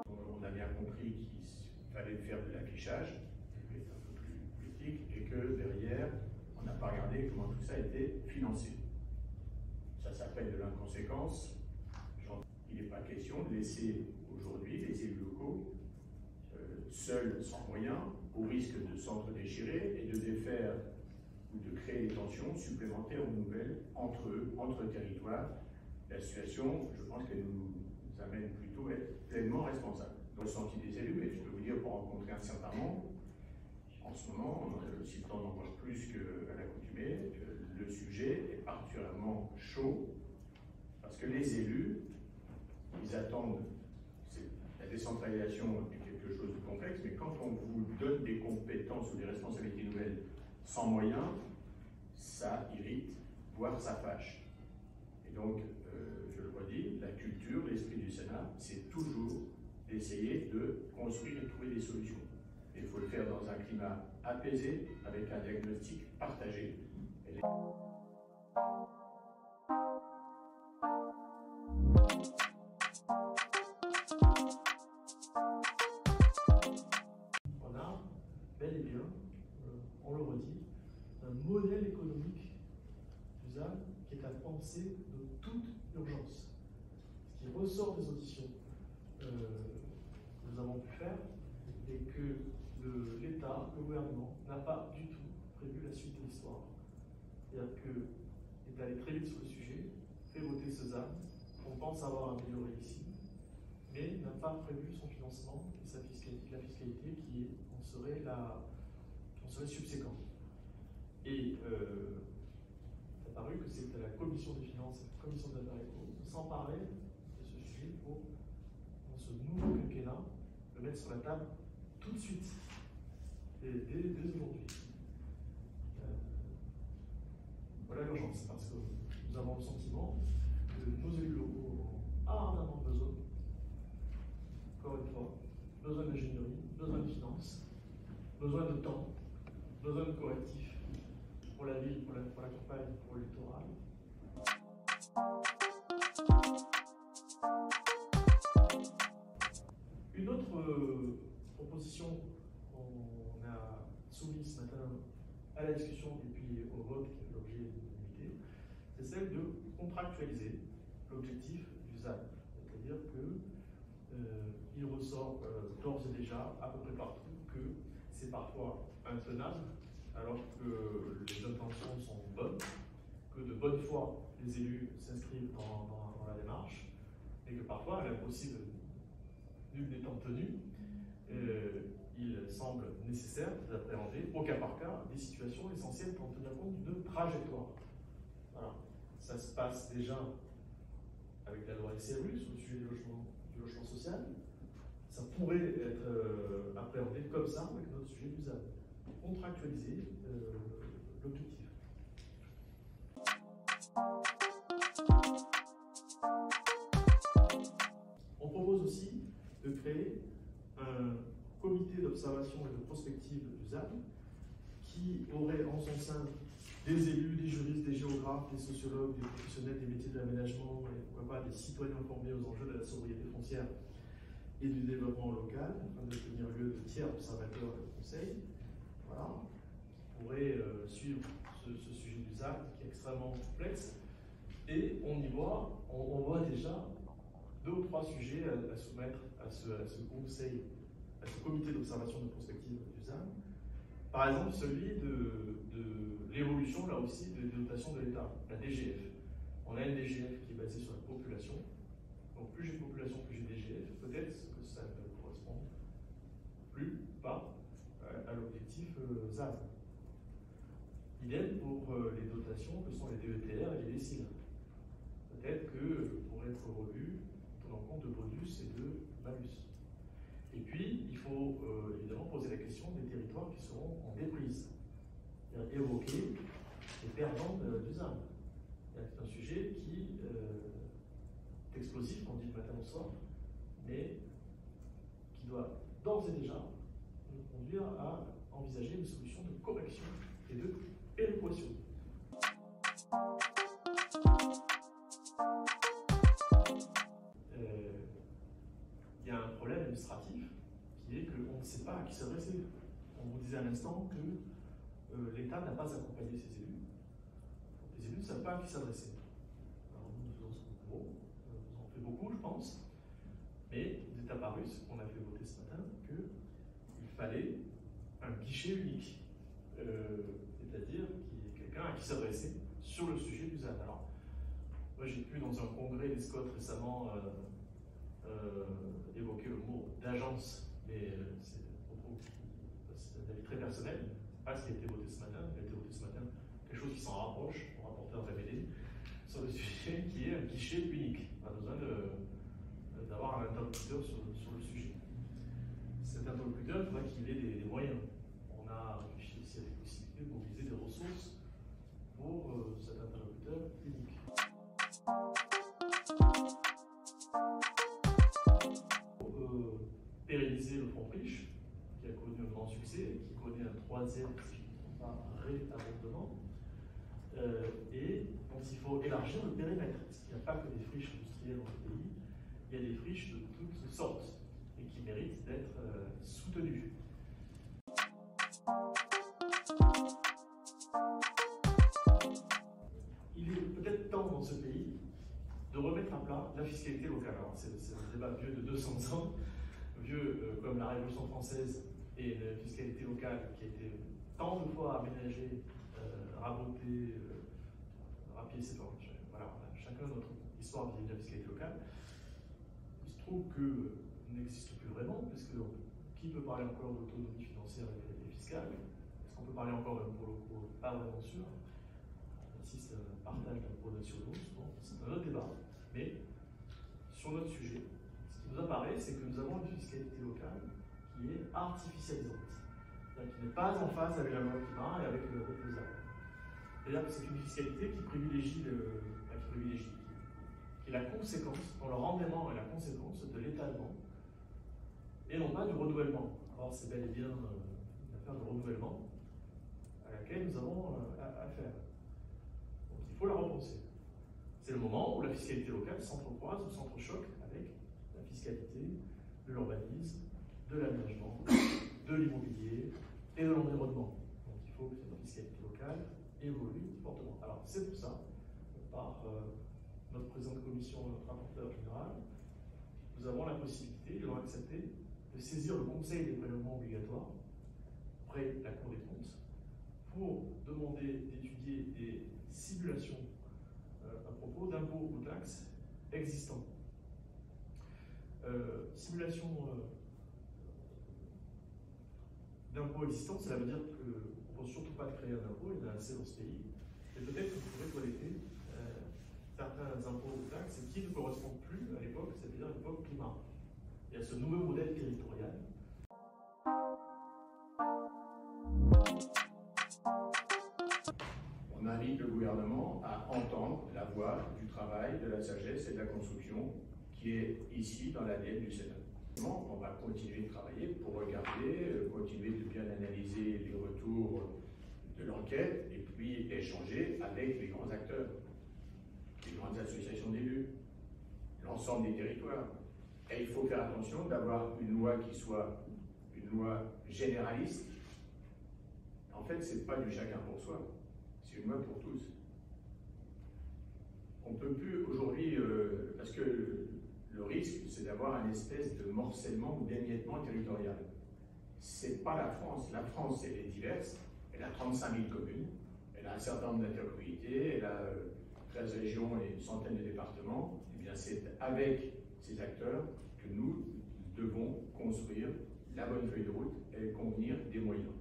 On a bien compris qu'il fallait faire de l'affichage, un peu plus politique, et que derrière, on n'a pas regardé comment tout ça a été financé. Ça s'appelle de l'inconséquence. Il n'est pas question de laisser aujourd'hui les élus locaux seuls, sans moyens, au risque de s'entre-déchirer et de défaire ou de créer des tensions supplémentaires ou nouvelles entre eux, entre territoires. La situation, je pense qu'elle nous amène plutôt à être pleinement responsables. Le ressenti des élus, et je peux vous dire pour rencontrer un certain nombre, en ce moment, si le temps n'en voit plus qu'à l'accoutumée, le sujet est particulièrement chaud parce que les élus, ils attendent, la décentralisation est quelque chose de complexe, mais quand on vous donne des compétences ou des responsabilités nouvelles sans moyens, ça irrite, voire ça fâche. Et donc, je le redis, la culture, l'esprit du Sénat, c'est toujours d'essayer de construire et de trouver des solutions. Et il faut le faire dans un climat apaisé, avec un diagnostic partagé. On a bel et bien, on le redit, un modèle économique du ZAN qui est à penser de toute urgence. Ce qui ressort des auditions que nous avons pu faire est que l'État, le gouvernement, n'a pas du tout prévu la suite de l'histoire. C'est-à-dire qu'il est allé très vite sur le sujet, fait voter ce ZAN, qu'on pense avoir amélioré ici, mais n'a pas prévu son financement et la fiscalité qui en serait subséquente. Et il est apparu que c'était la commission des finances et la commission des affaires économiques de s'emparer de ce sujet pour, dans ce nouveau quinquennat, le mettre sur la table tout de suite, et dès aujourd'hui. Voilà l'urgence, parce que nous avons le sentiment que nos élus locaux ont ardemment besoin, encore une fois, besoin d'ingénierie, besoin de finances, besoin de temps, besoin de correctifs pour la ville, pour la campagne, pour le littoral. Une autre proposition qu'on a soumise ce matin à la discussion et puis au vote qui fait l'objet d'une unité, c'est celle de contractualiser l'objectif du ZAN. C'est-à-dire qu'il ressort d'ores et déjà à peu près partout que c'est parfois intenable alors que les intentions sont bonnes, que de bonne foi les élus s'inscrivent dans la démarche et que parfois, à l'impossible nul n'étant tenu, il semble nécessaire d'appréhender au cas par cas des situations essentielles pour tenir compte d'une trajectoire. Voilà. Ça se passe déjà avec la loi SRU sur le sujet du logement social. Ça pourrait être appréhendé comme ça avec notre sujet du ZAN. Contractualiser l'objectif. On propose aussi de créer un comité d'observation et de prospective du ZAN qui aurait en son sein des élus, des juristes, des géographes, des sociologues, des professionnels des métiers de l'aménagement et pourquoi pas des citoyens formés aux enjeux de la sobriété foncière et du développement local, afin de tenir lieu de tiers observateurs et de conseils. Voilà, qui pourrait suivre ce sujet du ZAN qui est extrêmement complexe. Et on voit déjà 2 ou 3 sujets à soumettre à ce conseil, à ce comité d'observation de prospective du ZAN. Par exemple, celui de l'évolution, là aussi, des dotations de l'État, la DGF. On a une DGF qui est basée sur la population. Donc plus j'ai de population, plus j'ai de DGF. Peut-être que ça ne correspond plus, pas, à l'objectif ZAN. Idem pour les dotations que sont les DETR et les DSIL. Peut-être que pour être revu, tenant compte de bonus et de malus. Et puis, il faut évidemment poser la question des territoires qui seront en déprise. Évoquer les perdants du ZAN. C'est un sujet qui est explosif, on dit le matin au soir, mais qui doit d'ores et déjà nous conduire à envisager une solution de correction et de péréquation. pas à qui s'adresser. On vous disait à l'instant que l'État n'a pas accompagné ses élus. Les élus ne savent pas à qui s'adresser. Alors nous faisons ce qu'on peut, nous en fait beaucoup, je pense, mais il est apparu, ce qu'on a fait voter ce matin, qu'il fallait un guichet unique, c'est-à-dire quelqu'un à qui s'adresser sur le sujet du ZAN. Alors, moi j'ai pu dans un congrès des Scots récemment évoquer le mot d'agence, mais c'est un avis très personnel. C'est pas ce qui a été voté ce matin. Il a été voté ce matin quelque chose qui s'en rapproche, au rapporteur révélé, sur le sujet qui est un guichet unique. Pas besoin d'avoir un interlocuteur sur le sujet. Cet interlocuteur, il faudrait qu'il ait des moyens. On a réfléchi aussi à des possibilités de mobiliser des ressources pour cet interlocuteur unique. Pérenniser le fonds Friche, qui a connu un grand succès, et qui connaît un troisième, si je ne me trompe pas, réabondement, et dont il faut élargir le périmètre, parce qu'il n'y a pas que des friches industrielles dans le pays, il y a des friches de toutes sortes, et qui méritent d'être soutenues. Il est peut-être temps dans ce pays de remettre à plat la fiscalité locale. Alors c'est un débat vieux de 200 ans, vieux comme la Révolution française et la fiscalité locale qui a été tant de fois aménagée, rabotée, rapiécée. Voilà, on a chacun notre histoire vis-à-vis de la fiscalité locale. Il se trouve que n'existe plus vraiment, puisque qui peut parler encore d'autonomie financière et fiscale? Est-ce qu'on peut parler encore d'impôts locaux? Pas vraiment sûr. Si c'est un partage d'impôts nationaux, c'est un autre débat. Mais sur notre sujet, ce qui nous apparaît, c'est que nous avons une fiscalité locale qui est artificialisante, qui n'est pas en phase avec la loi climat et avec le ZAN. C'est-à-dire que c'est une fiscalité qui privilégie, qui est la conséquence, dont le rendement est la conséquence de l'étalement et non pas du renouvellement. Or, c'est bel et bien une affaire de renouvellement à laquelle nous avons à faire. Donc, il faut la repenser. C'est le moment où la fiscalité locale s'entrecroise ou s'entrechoque avec la fiscalité de l'urbanisme, de l'aménagement, de l'immobilier et de l'environnement. Donc il faut que cette fiscalité locale évolue fortement. Alors c'est pour ça, par notre président de commission, notre rapporteur général, nous avons la possibilité, ils l'ont accepté, de saisir le Conseil des prélèvements obligatoires auprès de la Cour des comptes pour demander d'étudier des simulations à propos d'impôts ou taxes existants. Simulation d'impôts existants, cela veut dire qu'on ne pense surtout pas de créer un impôt, il y en a assez dans ce pays, et peut-être qu'on pourrait toiletter certains impôts ou taxes qui ne correspondent plus à l'époque, c'est-à-dire à l'époque climat. Il y a ce nouveau modèle territorial. On invite le gouvernement à entendre la voix du travail, de la sagesse et de la construction qui est ici dans l'ADN du Sénat. On va continuer de travailler pour regarder, continuer de bien analyser les retours de l'enquête et puis échanger avec les grands acteurs, les grandes associations d'élus, l'ensemble des territoires. Et il faut faire attention d'avoir une loi qui soit une loi généraliste. En fait, ce n'est pas du chacun pour soi, c'est une loi pour tous. On ne peut plus aujourd'hui, parce que le risque, c'est d'avoir une espèce de morcellement ou d'émiettement territorial. Ce n'est pas la France. La France, elle est diverse. Elle a 35 000 communes. Elle a un certain nombre d'intercommunalités. Elle a 13 régions et une centaine de départements. Eh bien, c'est avec ces acteurs que nous devons construire la bonne feuille de route et convenir des moyens.